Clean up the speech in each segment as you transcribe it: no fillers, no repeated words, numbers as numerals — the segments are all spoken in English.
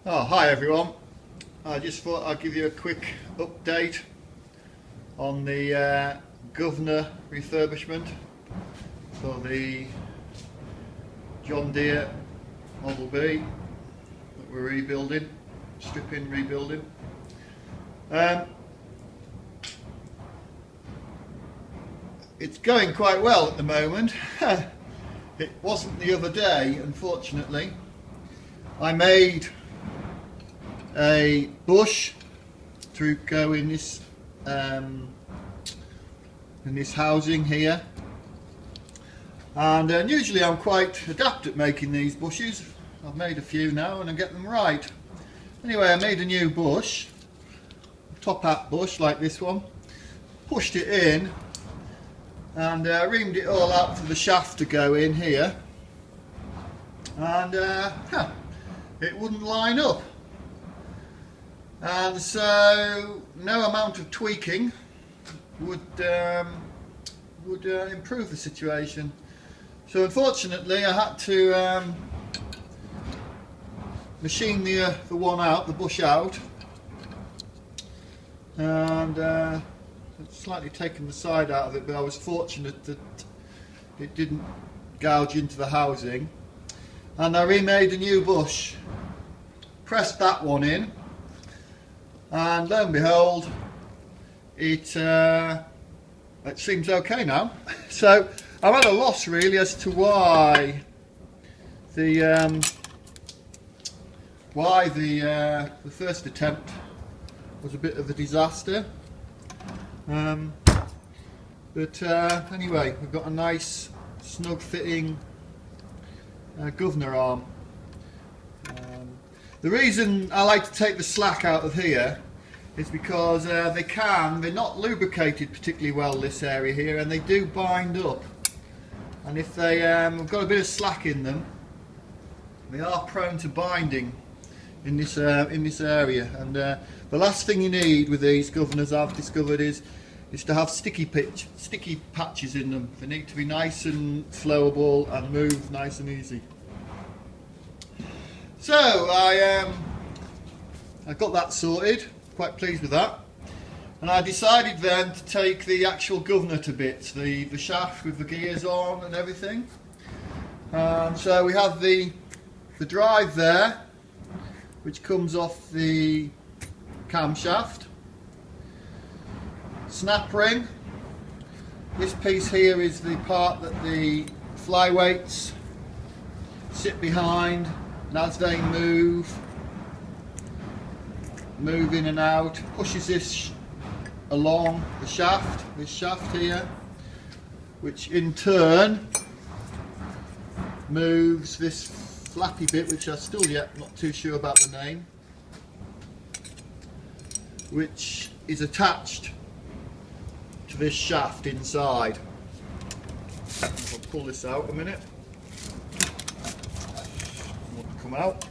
Oh, hi everyone. I just thought I'd give you a quick update on the governor refurbishment for the John Deere Model B that we're rebuilding, stripping, rebuilding. It's going quite well at the moment. It wasn't the other day, unfortunately. I made a bush to go in this housing here, and usually I'm quite adept at making these bushes. I've made a few now and I get them right. Anyway, I made a new bush, a top hat bush like this one, pushed it in and reamed it all out for the shaft to go in here, and it wouldn't line up. And so no amount of tweaking would improve the situation. So unfortunately I had to machine the one out, the bush out, and it's slightly taken the side out of it, but I was fortunate that it didn't gouge into the housing. And I remade a new bush, pressed that one in, and lo and behold, it seems okay now. So I'm at a loss really as to why the first attempt was a bit of a disaster. But anyway, we've got a nice snug fitting governor arm. The reason I like to take the slack out of here is because they're not lubricated particularly well, this area here, and they do bind up. And if they have got a bit of slack in them, they are prone to binding in this area. And the last thing you need with these governors, I've discovered, is to have sticky patches in them. They need to be nice and flowable and move nice and easy. So I got that sorted, quite pleased with that, and I decided then to take the actual governor to bits, the shaft with the gears on and everything. So we have the drive there, which comes off the camshaft, snap ring. This piece here is the part that the flyweights sit behind. And as they move in and out, pushes this along the shaft, this shaft here, which in turn moves this flappy bit, which I'm still yet not too sure about the name, which is attached to this shaft inside. I'll pull this out a minute. Come out,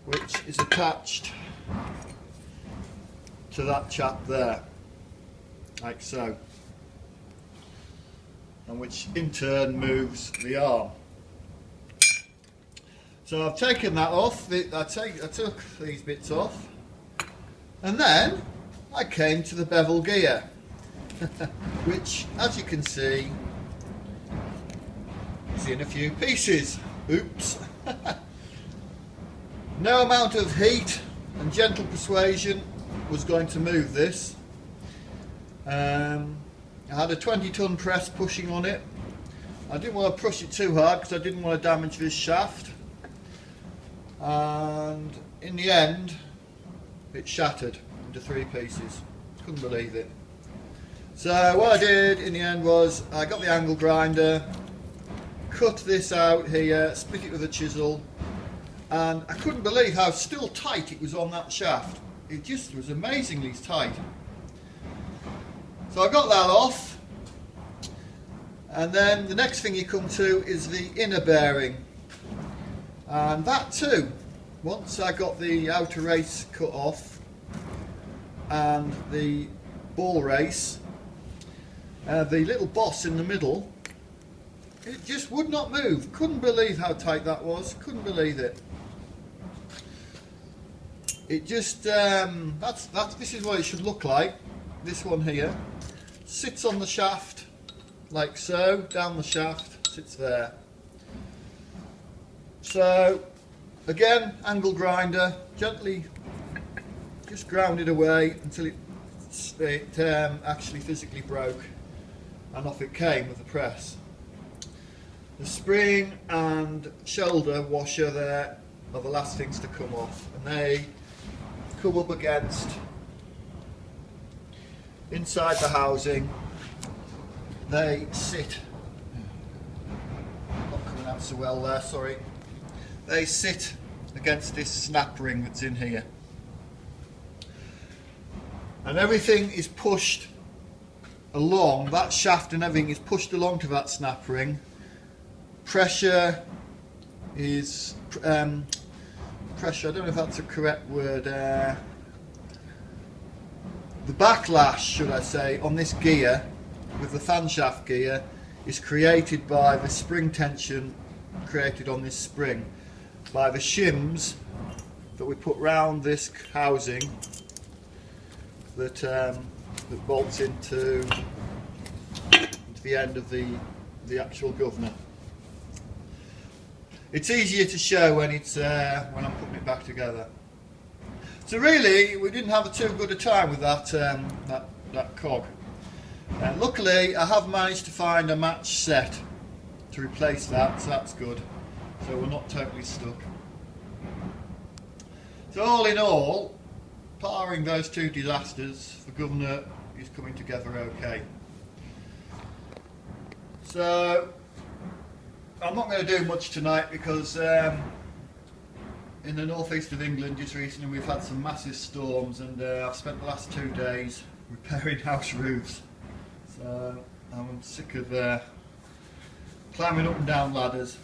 which is attached to that chap there, like so, and which in turn moves the arm. So I've taken that off. I took these bits off, and then I came to the bevel gear, which, as you can see, is in a few pieces. Oops. No amount of heat and gentle persuasion was going to move this. I had a 20-ton press pushing on it. I didn't want to push it too hard because I didn't want to damage this shaft, and in the end it shattered into 3 pieces. Couldn't believe it. So what I did in the end was I got the angle grinder, cut this out here, split it with a chisel, and I couldn't believe how still tight it was on that shaft. It just was amazingly tight. So I got that off, and then the next thing you come to is the inner bearing, and that too, once I got the outer race cut off and the ball race, the little boss in the middle, it just would not move. Couldn't believe how tight that was. Couldn't believe it. it just this is what it should look like. This one here sits on the shaft like so, down the shaft, sits there. So again, angle grinder, gently just ground it away until it actually physically broke, and off it came with the press. The spring and shoulder washer there are the last things to come off, and they come up against inside the housing. They sit, not coming out so well there, sorry. They sit against this snap ring that's in here, and everything is pushed along, that shaft and everything is pushed along to that snap ring. Pressure is pressure, I don't know if that's a correct word, the backlash, should I say, on this gear with the fan shaft gear is created by the spring tension created on this spring, by the shims that we put round this housing that that bolts into the end of the actual governor. It's easier to show when it's when I'm putting it back together. So really, we didn't have too good a time with that that cog. Luckily, I have managed to find a match set to replace that, so that's good. So we're not totally stuck. So all in all, barring those two disasters, the governor is coming together okay. So I'm not going to do much tonight because in the northeast of England just recently we've had some massive storms, and I've spent the last 2 days repairing house roofs. So I'm sick of climbing up and down ladders.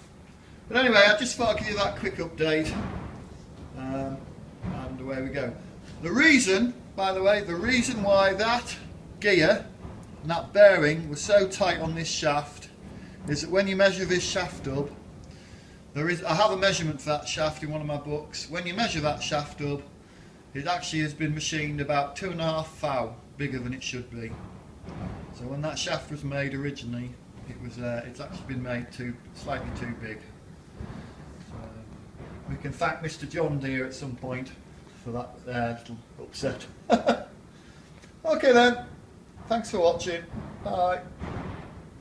But anyway, I just thought I'd give you that quick update, and away we go. The reason, by the way, the reason why that gear and that bearing was so tight on this shaft is that when you measure this shaft up, I have a measurement for that shaft in one of my books. When you measure that shaft up, it actually has been machined about 2.5 thou bigger than it should be. So when that shaft was made originally, it's actually been made slightly too big. So we can thank Mr. John Deere at some point for that little upset. Okay then, thanks for watching, bye.